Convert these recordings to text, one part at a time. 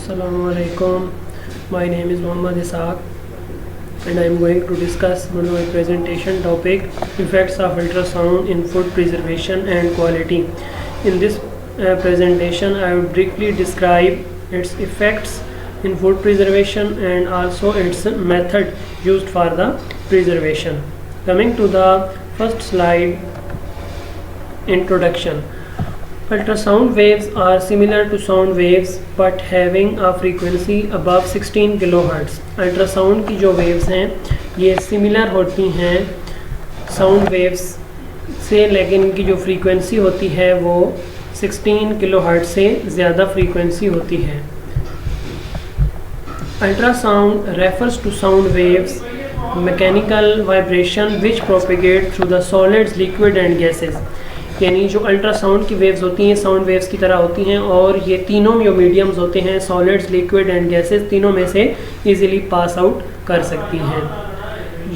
Assalamualaikum. My name is Muhammad Isaaq and I am going to discuss one of my presentation topic, effects of ultrasound in food preservation and quality. In this presentation I will briefly describe its effects in food preservation and also its method used for the preservation. Coming to the first slide, introduction. Ultrasound waves are similar to sound waves but having a frequency above 16 kHz. Ultrasound की जो waves हैं ये similar होती हैं sound waves से, लेकिन इनकी जो फ्रीक्वेंसी होती है वो 16 kHz से ज़्यादा फ्रीक्वेंसी होती है. Ultrasound refers to sound waves mechanical vibration which propagate through the solids, liquid and gases. यानी जो अल्ट्रासाउंड की वेव्स होती हैं साउंड वेव्स की तरह होती हैं और ये तीनों जो मीडियम्स होते हैं सॉलिड्स, लिक्विड एंड गैसेस, तीनों में से इजीली पास आउट कर सकती हैं.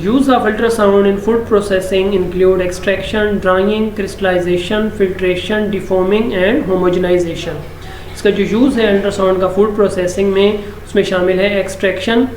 Use of ultrasound in food processing include extraction, drying, crystallization, filtration, deforming and homogenization. इसका जो यूज़ है अल्ट्रासाउंड का फूड प्रोसेसिंग में, उसमें शामिल है एक्सट्रैक्शन,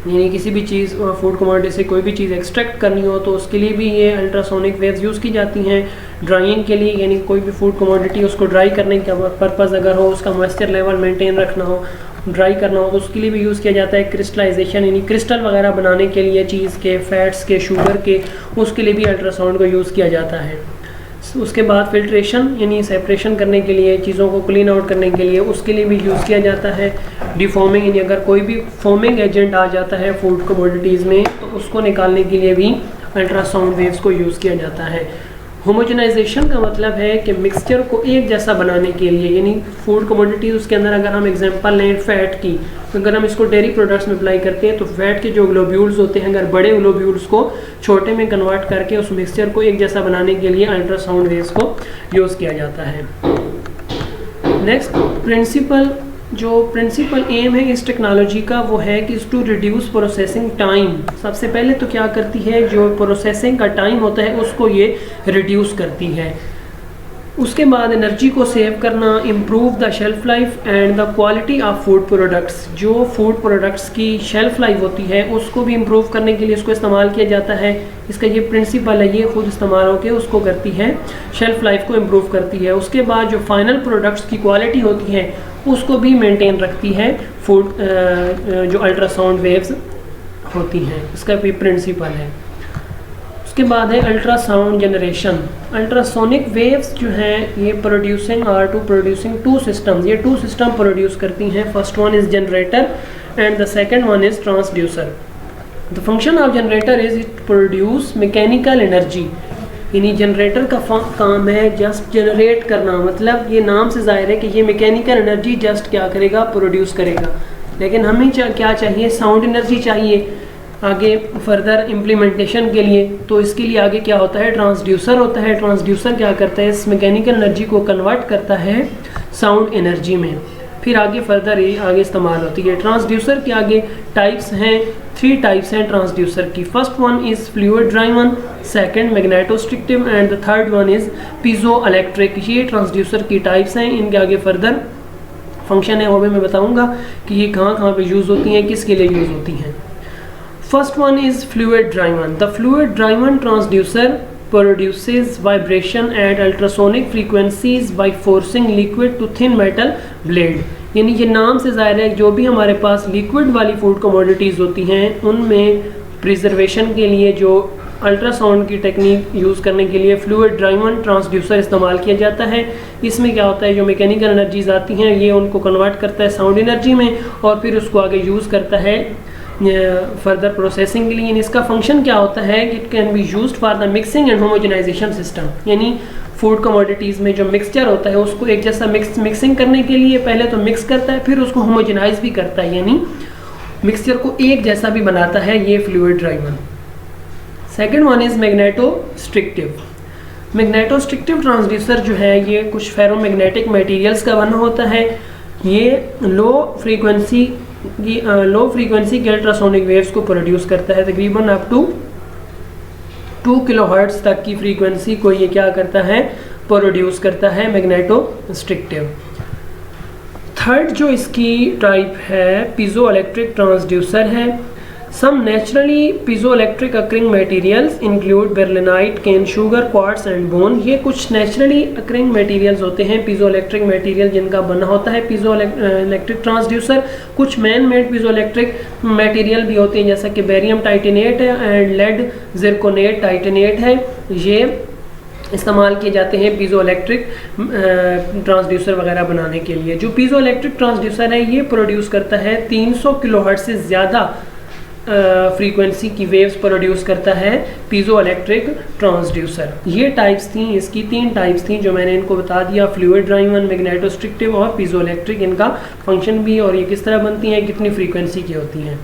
यानी किसी भी चीज़ फूड कमोडिटी से कोई भी चीज़ एक्सट्रैक्ट करनी हो तो उसके लिए भी ये अल्ट्रासोनिक वेव्स यूज़ की जाती हैं. ड्राइंग के लिए, यानी कोई भी फूड कमोडिटी उसको ड्राई करने का पर्पज़ अगर हो, उसका मॉइस्चर लेवल मेंटेन रखना हो, ड्राई करना हो तो उसके लिए भी यूज़ किया जाता है. क्रिस्टलाइजेशन यानी क्रिस्टल वगैरह बनाने के लिए चीज़ के, फैट्स के, शुगर के, उसके लिए भी अल्ट्रासाउंड को यूज़ किया जाता है. उसके बाद फिल्ट्रेशन यानी सेपरेशन करने के लिए, चीज़ों को क्लीन आउट करने के लिए, उसके लिए भी यूज़ किया जाता है. डिफॉर्मिंग यानी अगर कोई भी फॉर्मिंग एजेंट आ जाता है फूड कमोडिटीज़ में तो उसको निकालने के लिए भी अल्ट्रासाउंड वेव्स को यूज़ किया जाता है. होमोजेनाइजेशन का मतलब है कि मिक्सचर को एक जैसा बनाने के लिए, यानी फूड कमोडिटीज़ उसके अंदर अगर हम एग्जांपल लें फ़ैट की, तो अगर हम इसको डेयरी प्रोडक्ट्स में अप्लाई करते हैं तो फैट के जो ग्लोब्यूल्स होते हैं, अगर बड़े ग्लोब्यूल्स को छोटे में कन्वर्ट करके उस मिक्सचर को एक जैसा बनाने के लिए अल्ट्रासाउंड वेव्स को यूज़ किया जाता है. नेक्स्ट जो प्रिंसिपल एम है इस टेक्नोलॉजी का वो है कि टू रिड्यूस प्रोसेसिंग टाइम. सबसे पहले तो क्या करती है, जो प्रोसेसिंग का टाइम होता है उसको ये रिड्यूस करती है. उसके बाद एनर्जी को सेव करना, improve the shelf life and the quality of food products. जो फूड प्रोडक्ट्स की शेल्फ लाइफ होती है उसको भी इम्प्रूव करने के लिए इसको इस्तेमाल किया जाता है. इसका ये प्रिंसिपल है, ये खुद इस्तेमाल होकर उसको करती है, शेल्फ लाइफ को इम्प्रूव करती है. उसके बाद जो फाइनल प्रोडक्ट्स की क्वालिटी होती है उसको भी मेंटेन रखती है फूड जो अल्ट्रासाउंड वेव्स होती हैं, इसका भी प्रिंसिपल है. उसके बाद है अल्ट्रासाउंड जनरेशन. अल्ट्रासोनिक वेव्स जो हैं ये प्रोड्यूसिंग टू सिस्टम्स, ये टू सिस्टम प्रोड्यूस करती हैं. First one is generator and the second one is transducer. The function of generator is it produce mechanical energy. यानी जनरेटर का काम है जस्ट जनरेट करना, मतलब ये नाम से जाहिर है कि ये मैकेनिकल एनर्जी जस्ट क्या करेगा, प्रोड्यूस करेगा. लेकिन हमें क्या चाहिए, साउंड एनर्जी चाहिए आगे फर्दर इम्प्लीमेंटेशन के लिए. तो इसके लिए आगे क्या होता है, ट्रांसड्यूसर होता है. ट्रांसड्यूसर क्या करता है, इस मैकेनिकल एनर्जी को कन्वर्ट करता है साउंड एनर्जी में, फिर आगे फर्दर आगे इस्तेमाल होती है. ट्रांसड्यूसर के आगे टाइप्स हैं, 3 टाइप्स हैं ट्रांसड्यूसर की. First one is fluid driven, second magnetostrictive and the third one is piezo electric. ये ट्रांसड्यूसर की टाइप्स हैं. इनके आगे फर्दर फंक्शन है वो भी मैं बताऊंगा कि ये कहाँ पे यूज़ होती हैं, किसके लिए यूज़ होती हैं. First one is fluid driven. The fluid driven transducer produces vibration at ultrasonic frequencies by forcing liquid to thin metal blade. यानी ये नाम से ज़ाहिर है जो भी हमारे पास लिक्विड वाली फूड कमोडिटीज़ होती हैं उनमें प्रिजर्वेशन के लिए जो अल्ट्रासाउंड की टेक्निक यूज़ करने के लिए फ्लूइड ड्राइवन ट्रांसड्यूसर इस्तेमाल किया जाता है. इसमें क्या होता है, जो मैकेनिकल एनर्जीज आती हैं ये उनको कन्वर्ट करता है साउंड एनर्जी में और फिर उसको आगे यूज़ करता है फर्दर प्रोसेसिंग के लिए. इसका फंक्शन क्या होता है, it can be used for the mixing and homogenization system. यानी फूड कमोडिटीज़ में जो मिक्सचर होता है उसको एक जैसा मिक्सिंग करने के लिए पहले तो मिक्स करता है, फिर उसको होमोजेनाइज भी करता है, यानी मिक्सचर को एक जैसा भी बनाता है ये fluid driven. Second one is magnetostrictive. Magnetostrictive transducer जो है ये कुछ फेरोमैग्नेटिक मटेरियल्स का बना होता है. ये लो फ्रीक्वेंसी के अल्ट्रासोनिक वेव्स को प्रोड्यूस करता है. तकरीबन अप टू 2 kHz तक की फ्रीक्वेंसी को ये क्या करता है, प्रोड्यूस करता है मैग्नेटोस्ट्रिक्टिव. थर्ड जो इसकी टाइप है पीजो इलेक्ट्रिक ट्रांसड्यूसर है। Some naturally piezoelectric occurring materials include berlinite, cane sugar, quartz and bone. ये कुछ नेचुरली अकरिंग मटेरियल्स होते हैं पीजो इलेक्ट्रिक मटेरियल जिनका बना होता है पीजो इलेक्ट्रिक ट्रांसड्यूसर। कुछ man made piezo electric material भी होते हैं जैसा कि बेरियम टाइटेनेट है एंड लेड जिरकोनेट टाइटेनेट है। ये इस्तेमाल किए जाते हैं पीजो इलेक्ट्रिक ट्रांसड्यूसर वगैरह बनाने के लिए। जो पीजो इलेक्ट्रिक ट्रांसड्यूसर है ये प्रोड्यूस करता है 300 किलोहर्ट्ज से ज़्यादा फ्रीक्वेंसी की वेव्स प्रोड्यूस करता है पीजो इलेक्ट्रिक ट्रांसड्यूसर। ये टाइप्स थी, इसकी 3 टाइप्स थी जो मैंने इनको बता दिया, फ्लूइड ड्राइवन, मैग्नेटोस्ट्रिक्टिव और पीजो इलेक्ट्रिक। इनका फंक्शन भी और ये किस तरह बनती हैं, कितनी फ्रीक्वेंसी की होती हैं।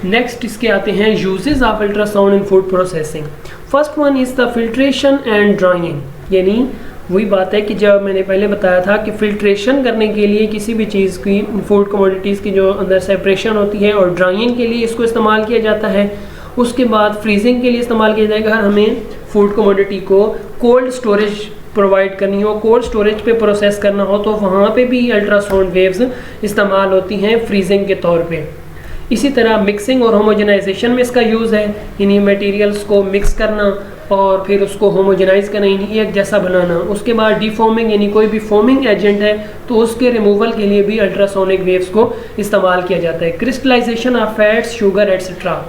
नेक्स्ट इसके आते हैं uses of ultrasound in food processing. First one is the filtration and drawing, यानी वही बात है कि जब मैंने पहले बताया था कि फिल्ट्रेशन करने के लिए किसी भी चीज़ की फूड कमोडिटीज़ की जो अंदर सेपरेशन होती है, और ड्राइंग के लिए इसको इस्तेमाल किया जाता है। उसके बाद फ्रीजिंग के लिए इस्तेमाल किया जाएगा। हमें फूड कमोडिटी को कोल्ड स्टोरेज प्रोवाइड करनी हो, कोल्ड स्टोरेज पे प्रोसेस करना हो, तो वहाँ पे भी अल्ट्रासाउंड वेव्स इस्तेमाल होती हैं फ्रीजिंग के तौर पे। इसी तरह मिक्सिंग और होमोजेनाइजेशन में इसका यूज़ है, यानी मटेरियल्स को मिक्स करना और फिर उसको होमोजेनाइज करना, यानी एक जैसा बनाना। उसके बाद डिफॉर्मिंग, यानी कोई भी फॉर्मिंग एजेंट है तो उसके रिमूवल के लिए भी अल्ट्रासोनिक वेव्स को इस्तेमाल किया जाता है। Crystallization of fats, sugar etcetera,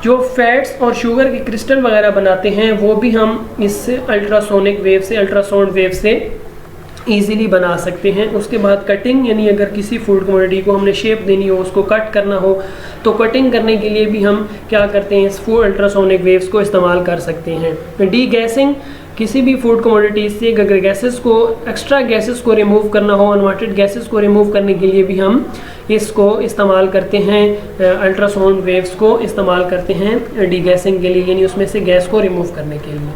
जो फैट्स और शुगर के क्रिस्टल वगैरह बनाते हैं वो भी हम इस अल्ट्रासोनिक वेव से, अल्ट्रासाउंड वेव से ईज़िली बना सकते हैं। उसके बाद कटिंग, यानी अगर किसी फूड कमोडिटी को हमने शेप देनी हो, उसको कट करना हो, तो कटिंग करने के लिए भी हम क्या करते हैं, इस फूड अल्ट्रासोनिक वेव्स को इस्तेमाल कर सकते हैं। डी गैसिंग, किसी भी फूड कमोडिटी से अगर गैसेस को, एक्स्ट्रा गैसेस को रिमूव करना हो, अनवांटेड गैसेस को रिमूव करने के लिए भी हम इसको इस्तेमाल करते हैं, अल्ट्रासाउंड वेव्स को इस्तेमाल करते हैं डी गैसिंग के लिए, यानी उसमें से गैस को रिमूव करने के लिए।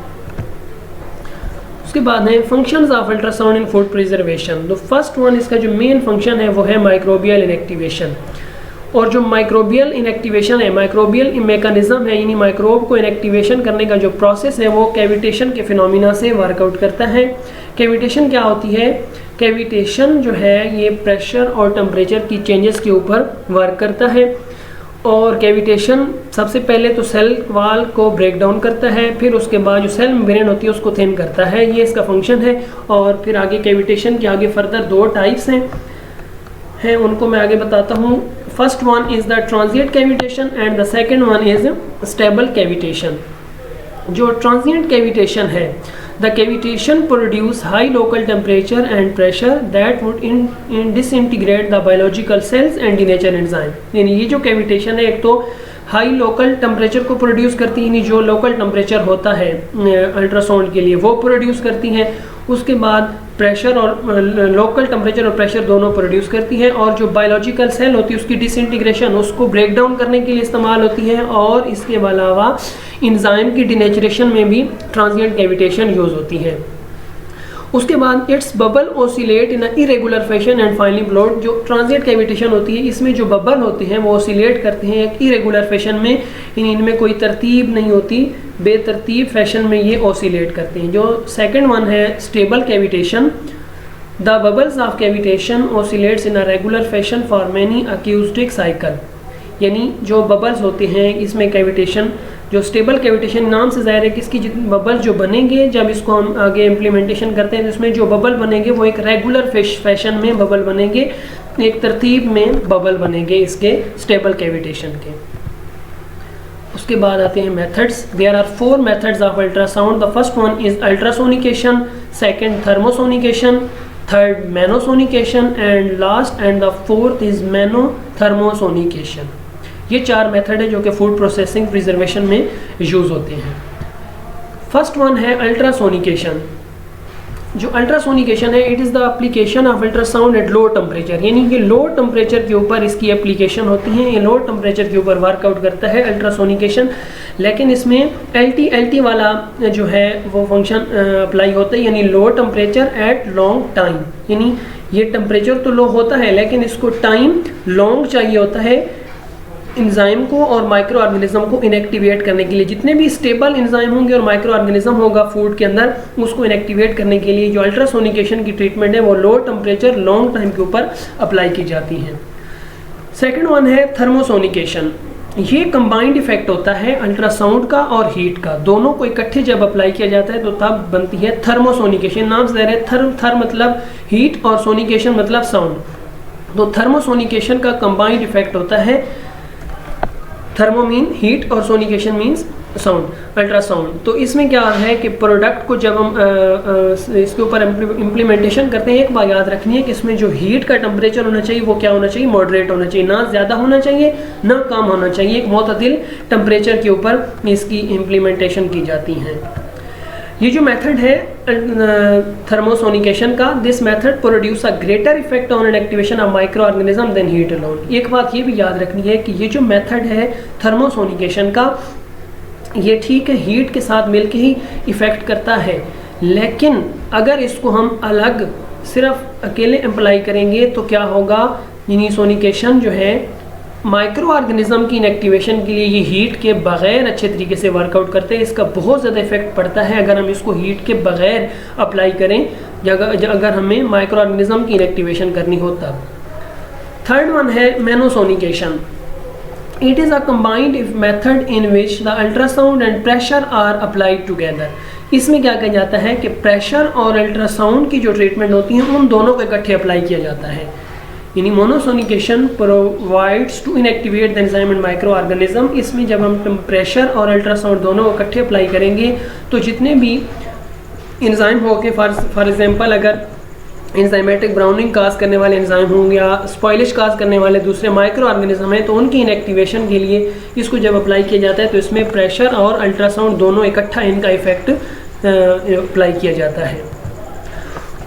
उसके बाद है functions of ultrasound in food preservation. तो फर्स्ट वन, इसका जो मेन फंक्शन है वो है माइक्रोबियल इनएक्टिवेशन। और जो माइक्रोबियल इनएक्टिवेशन है, माइक्रोबियल मैकेनिज्म है, यानी माइक्रोब को इनएक्टिवेशन करने का जो प्रोसेस है वो कैविटेशन के फिनोमिना से वर्कआउट करता है। कैविटेशन क्या होती है? कैविटेशन जो है ये प्रेशर और टेम्परेचर की चेंजेस के ऊपर वर्क करता है। और कैविटेशन सबसे पहले तो सेल वाल को ब्रेक डाउन करता है, फिर उसके बाद जो सेल मेम्ब्रेन होती है उसको थिन करता है, ये इसका फंक्शन है। और फिर आगे कैविटेशन के आगे फर्दर 2 टाइप्स हैं, उनको मैं आगे बताता हूँ। First one is the transient cavitation and the second one is stable cavitation. जो ट्रांजिएंट कैविटेशन है, the cavitation produce high local temperature and pressure that would disintegrate the biological cells and denature enzyme। यानी ये जो cavitation है, एक तो high local temperature को produce करती है, यानी जो लोकल टेम्परेचर होता है अल्ट्रासाउंड के लिए वो प्रोड्यूस करती हैं। उसके बाद प्रेशर और लोकल टेम्परेचर और प्रेशर दोनों प्रोड्यूस करती है। और जो बायोलॉजिकल सेल होती है उसकी डिसइंटीग्रेशन, उसको ब्रेक डाउन करने के लिए इस्तेमाल होती है। और इसके अलावा इंजाइम की डिनेचरेशन में भी ट्रांजिएंट कैविटेशन यूज़ होती है। उसके बाद its bubble oscillate in irregular fashion and finally blowed. जो ट्रांजिएंट कैविटेशन होती है इसमें जो बबल होते हैं वो ओसिलेट करते हैं एक इरेगुलर फैशन में, यानी इनमें कोई तरतीब नहीं होती, बेतरतीब फैशन में ये ओसिलेट करते हैं। जो सेकंड वन है stable cavitation, the bubbles of cavitation oscillates in a regular fashion for many acoustic cycle. यानी जो बबल्स होते हैं इसमें कैविटेशन, जो स्टेबल कैविटेशन नाम से ज़ाहिर है कि इसकी बबल जो बनेंगे जब इसको हम आगे इम्प्लीमेंटेशन करते हैं तो इसमें जो बबल बनेंगे वो एक रेगुलर फैशन में बबल बनेंगे, एक तरतीब में बबल बनेंगे इसके स्टेबल कैविटेशन के। उसके बाद आते हैं methods. There are 4 methods of ultrasound. The first one is ultrasonication, second thermosonication, third manosonication and last and the fourth is manothermosonication. ये 4 मेथड है जो कि फूड प्रोसेसिंग प्रिजर्वेशन में यूज़ होते हैं। फर्स्ट वन है अल्ट्रासोनिकेशन। जो अल्ट्रासोनिकेशन है it is the application of ultrasound at low temperature, यानी कि लो टेम्परेचर के ऊपर इसकी एप्लीकेशन होती है। ये लो टेम्परेचर के ऊपर वर्कआउट करता है अल्ट्रासोनिकेशन, लेकिन इसमें एल टी वाला जो है वो फंक्शन अप्लाई होता है, यानी low temperature at long time. यानी ये टेम्परेचर तो लो होता है लेकिन इसको टाइम लॉन्ग चाहिए होता है, एंजाइम को और माइक्रो ऑर्गेनिज्म को इनएक्टिवेट करने के लिए, जितने भी स्टेबल एंजाइम होंगे और माइक्रो ऑर्गेनिज्म होगा फूड के अंदर, उसको इनएक्टिवेट करने के लिए जो अल्ट्रासोनिकेशन की ट्रीटमेंट है वो लो टेम्परेचर लॉन्ग टाइम के ऊपर अप्लाई की जाती है। सेकेंड वन है थर्मोसोनिकेशन। ये कंबाइंड इफेक्ट होता है अल्ट्रासाउंड का और हीट का, दोनों को इकट्ठे जब अप्लाई किया जाता है तो तब बनती है थर्मोसोनिकेशन। नाम से है थर मतलब हीट और सोनिकेशन मतलब साउंड, तो थर्मोसोनिकेशन का कंबाइंड इफेक्ट होता है, थर्मो मीन हीट और सोनिकेशन मीन्स साउंड, अल्ट्रासाउंड। तो इसमें क्या है कि प्रोडक्ट को जब हम इसके ऊपर इम्प्लीमेंटेशन करते हैं, एक बात याद रखनी है कि इसमें जो हीट का टेम्परेचर होना चाहिए वो क्या होना चाहिए, मॉडरेट होना चाहिए, ना ज़्यादा होना चाहिए ना कम होना चाहिए, एक मुतदिल टेम्परेचर के ऊपर इसकी इम्प्लीमेंटेशन की जाती है। ये जो मेथड है थर्मोसोनिकेशन का, this method produce a greater effect on inactivation of microorganism than heat alone. एक बात ये भी याद रखनी है कि ये जो मेथड है थर्मोसोनिकेशन का, ये ठीक है हीट के साथ मिलकर ही इफ़ेक्ट करता है, लेकिन अगर इसको हम अलग सिर्फ अकेले अप्लाई करेंगे तो क्या होगा, यानी सोनिकेशन जो है माइक्रो ऑर्गेनिज्म की इनएक्टिवेशन के लिए ये हीट के बगैर अच्छे तरीके से वर्कआउट करते हैं। इसका बहुत ज़्यादा इफेक्ट पड़ता है अगर हम इसको हीट के बगैर अप्लाई करें, अगर हमें माइक्रो ऑर्गेनिज्म की इनएक्टिवेशन करनी हो तब। थर्ड वन है मेनोसोनिकेशन। It is a combined method in which the ultrasound and pressure are applied together। इसमें क्या कहा जाता है कि प्रेशर और अल्ट्रासाउंड की जो ट्रीटमेंट होती है उन दोनों को इकट्ठे अप्लाई किया जाता है। यानी manosonication provides to inactivate the enzyme and micro organism. इसमें जब हम प्रेशर और अल्ट्रासाउंड दोनों को इकट्ठे अप्लाई करेंगे तो जितने भी एंजाइम हो के फॉर एग्जांपल अगर एंजाइमेटिक ब्राउनिंग काज करने वाले एंजाइम होंगे या स्पॉइलिश काज करने वाले दूसरे माइक्रो ऑर्गेनिज्म हैं, तो उनकी इनएक्टिवेशन के लिए इसको जब अप्लाई किया जाता है तो इसमें प्रेशर और अल्ट्रासाउंड दोनों इकट्ठा इनका इफेक्ट अप्लाई किया जाता है।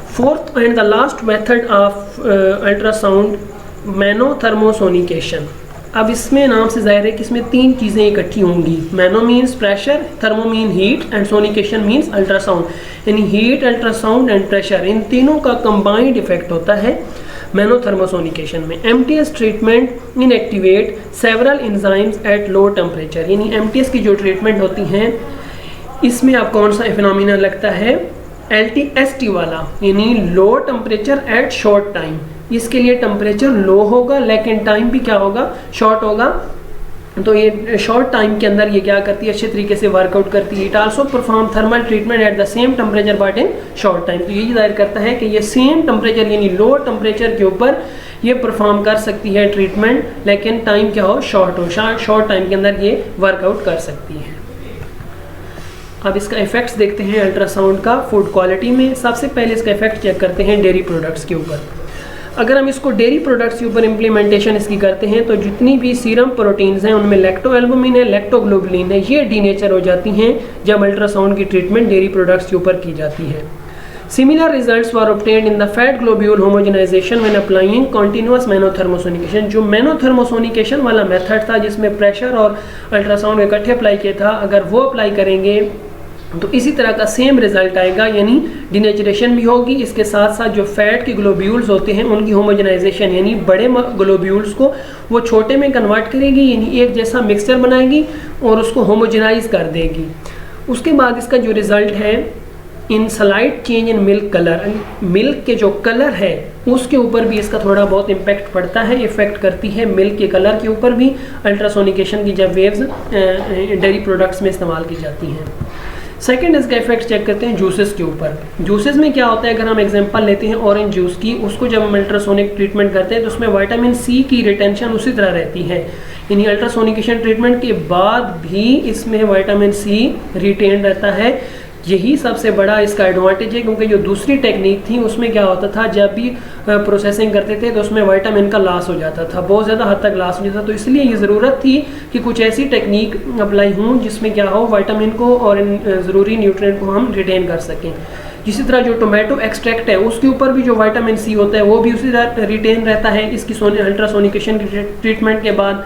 Fourth and the last method of ultrasound manothermosonication. अब इसमें नाम से जाहिर है कि इसमें तीन चीज़ें इकट्ठी होंगी, mano means pressure, thermo mean heat and sonication means ultrasound, यानी हीट, अल्ट्रासाउंड एंड प्रेशर, इन तीनों का कंबाइंड इफेक्ट होता है मैनोथर्मोसोनिकेशन में। MTS treatment inactivate several enzymes at low temperature. यानी एमटीएस की जो ट्रीटमेंट होती हैं इसमें आप कौन सा फिनोमिना लगता है, एलटीएसटी वाला, यानी low temperature at short time. इसके लिए टेम्परेचर लो होगा लेकिन टाइम भी क्या होगा, शॉर्ट होगा। तो ये शॉर्ट टाइम के अंदर ये क्या करती है, अच्छे तरीके से वर्कआउट करती है। It also perform thermal treatment at the same temperature but in short time. तो यही जाहिर करता है कि ये सेम टेम्परेचर यानी लो टेम्परेचर के ऊपर ये परफॉर्म कर सकती है ट्रीटमेंट, लेकिन टाइम क्या हो, शॉर्ट हो, शॉर्ट टाइम के अंदर ये वर्कआउट कर सकती है। अब इसका इफेक्ट्स देखते हैं अल्ट्रासाउंड का फूड क्वालिटी में। सबसे पहले इसका इफेक्ट चेक करते हैं डेयरी प्रोडक्ट्स के ऊपर। अगर हम इसको डेयरी प्रोडक्ट्स के ऊपर इम्प्लीमेंटेशन इसकी करते हैं तो जितनी भी सीरम प्रोटीन्स हैं उनमें लैक्टोएल्बुमिन है, लैक्टोग्लोबुलिन है, ये डीनेचर हो जाती हैं जब अल्ट्रासाउंड की ट्रीटमेंट डेयरी प्रोडक्ट्स के ऊपर की जाती है। Similar results were obtained in the fat globule homogenization when applying continuous manothermosonication. जो मैनोथर्मोसोनिकेशन वाला मेथड था जिसमें प्रेशर और अल्ट्रासाउंड इकट्ठे अप्लाई किया था, अगर वो अप्लाई करेंगे तो इसी तरह का सेम रिजल्ट आएगा, यानी डिनेचरेशन भी होगी, इसके साथ साथ जो फैट के ग्लोब्यूल्स होते हैं उनकी होमोजेनाइजेशन, यानी बड़े ग्लोब्यूल्स को वो छोटे में कन्वर्ट करेगी, यानी एक जैसा मिक्सचर बनाएगी और उसको होमोजेनाइज कर देगी। उसके बाद इसका जो रिज़ल्ट है in slight change in milk colour, milk के जो कलर है उसके ऊपर भी इसका थोड़ा बहुत इम्पैक्ट पड़ता है, इफेक्ट करती है मिल्क के कलर के ऊपर भी अल्ट्रासोनिकेशन की जब वेव्स डेयरी प्रोडक्ट्स में इस्तेमाल की जाती हैं। सेकंड इसका इफेक्ट चेक करते हैं जूसेस के ऊपर। जूसेस में क्या होता है, अगर हम एग्जांपल लेते हैं ऑरेंज जूस की, उसको जब हम अल्ट्रासोनिक ट्रीटमेंट करते हैं तो उसमें विटामिन सी की रिटेंशन उसी तरह रहती है, यानी अल्ट्रासोनिकेशन ट्रीटमेंट के बाद भी इसमें विटामिन सी रिटेन रहता है। यही सबसे बड़ा इसका एडवांटेज है, क्योंकि जो दूसरी टेक्निक थी उसमें क्या होता था, जब भी प्रोसेसिंग करते थे तो उसमें विटामिन का लॉस हो जाता था, बहुत ज़्यादा हद तक लॉस हो जाता था। तो इसलिए ये ज़रूरत थी कि कुछ ऐसी टेक्निक अप्लाई हों जिसमें क्या हो, विटामिन को और ज़रूरी न्यूट्रिएंट को हम रिटेन कर सकें। इसी तरह जो टोमेटो एक्सट्रैक्ट है उसके ऊपर भी जो विटामिन सी होता है वो भी उसी तरह रिटेन रहता है इसकी अल्ट्रासोनिकेशन की ट्रीटमेंट के बाद।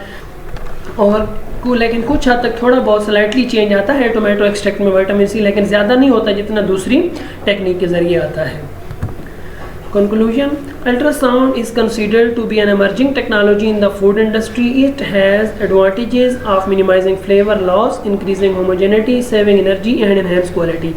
और लेकिन कुछ हद तक थोड़ा बहुत स्लाइटली चेंज आता है टोमेटो एक्सट्रैक्ट में विटामिन सी, लेकिन ज़्यादा नहीं होता जितना दूसरी टेक्निक के ज़रिए आता है। Conclusion: ultrasound is considered to be an emerging technology in the food industry. It has advantages of minimizing flavor loss, increasing homogeneity, saving energy and enhance quality.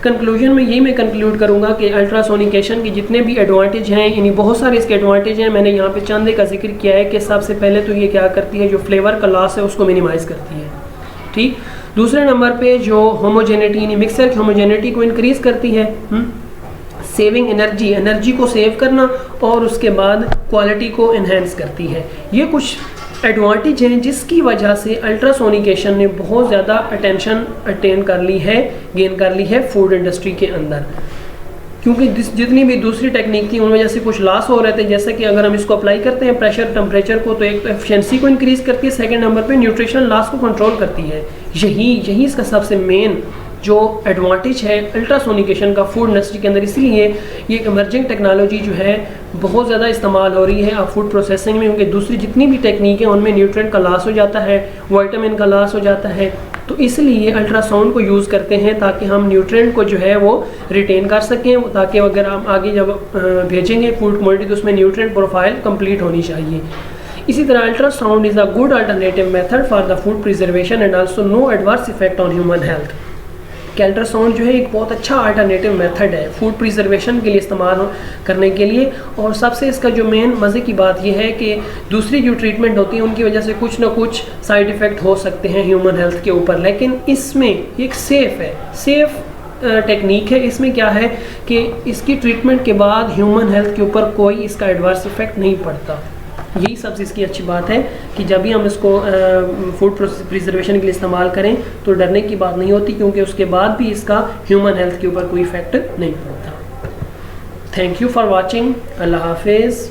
Conclusion में यही मैं कंक्लूड करूँगा कि अल्ट्रासोनिकेशन के जितने भी एडवांटेज हैं, यानी बहुत सारे इसके एडवांटेज हैं। मैंने यहाँ पे चंद का जिक्र किया है कि सबसे पहले तो ये क्या करती है, जो फ्लेवर का लॉस है उसको मिनिमाइज़ करती है, ठीक। दूसरे नंबर पे जो होमोजेनिटी यानी मिक्सर की होमोजेनिटी को इंक्रीज़ करती है, सेविंग एनर्जी को सेव करना, और उसके बाद क्वालिटी को इन्हेंस करती है। ये कुछ एडवांटेज हैं जिसकी वजह से अल्ट्रासोनिकेशन ने बहुत ज़्यादा अटेंशन गेन कर ली है फूड इंडस्ट्री के अंदर, क्योंकि जितनी भी दूसरी टेक्निक थी उन वजह से कुछ लॉस हो रहे थे। जैसे कि अगर हम इसको अप्लाई करते हैं प्रेशर टेम्परेचर को, तो एक तो एफिशिएंसी को इंक्रीज़ करती है, सेकंड नंबर पे न्यूट्रिशनल लॉस को कंट्रोल करती है। यही इसका सबसे मेन जो एडवांटेज है अल्ट्रासोनिकेशन का फूड इंडस्ट्री के अंदर। इसलिए ये इमर्जिंग टेक्नोलॉजी जो है बहुत ज़्यादा इस्तेमाल हो रही है अब फूड प्रोसेसिंग में, क्योंकि दूसरी जितनी भी टेक्निक है उनमें न्यूट्रिएंट का लॉस हो जाता है, विटामिन का लॉस हो जाता है। तो इसलिए अल्ट्रासाउंड को यूज़ करते हैं ताकि हम न्यूट्रिएंट को जो है वो रिटेन कर सकें, ताकि अगर हम आगे जब भेजेंगे फूड कमोडिटी तो उसमें न्यूट्रिएंट प्रोफाइल कंप्लीट होनी चाहिए। इसी तरह ultrasound is a good alternative method for the food preservation and also no adverse effect on human health. कि अल्ट्रासाउंड जो है एक बहुत अच्छा अल्टरनेटिव मेथड है फूड प्रिजर्वेशन के लिए इस्तेमाल करने के लिए। और सबसे इसका जो मेन मज़े की बात यह है कि दूसरी जो ट्रीटमेंट होती है उनकी वजह से कुछ ना कुछ साइड इफ़ेक्ट हो सकते हैं ह्यूमन हेल्थ के ऊपर, लेकिन इसमें एक सेफ़ टेक्निक है। इसमें क्या है कि इसकी ट्रीटमेंट के बाद ह्यूमन हेल्थ के ऊपर कोई इसका एडवर्स इफ़ेक्ट नहीं पड़ता। यही सबसे इसकी अच्छी बात है कि जब भी हम इसको फूड प्रिजर्वेशन के लिए इस्तेमाल करें तो डरने की बात नहीं होती, क्योंकि उसके बाद भी इसका ह्यूमन हेल्थ के ऊपर कोई इफेक्ट नहीं पड़ता। Thank you for watching. Allah हाफिज़।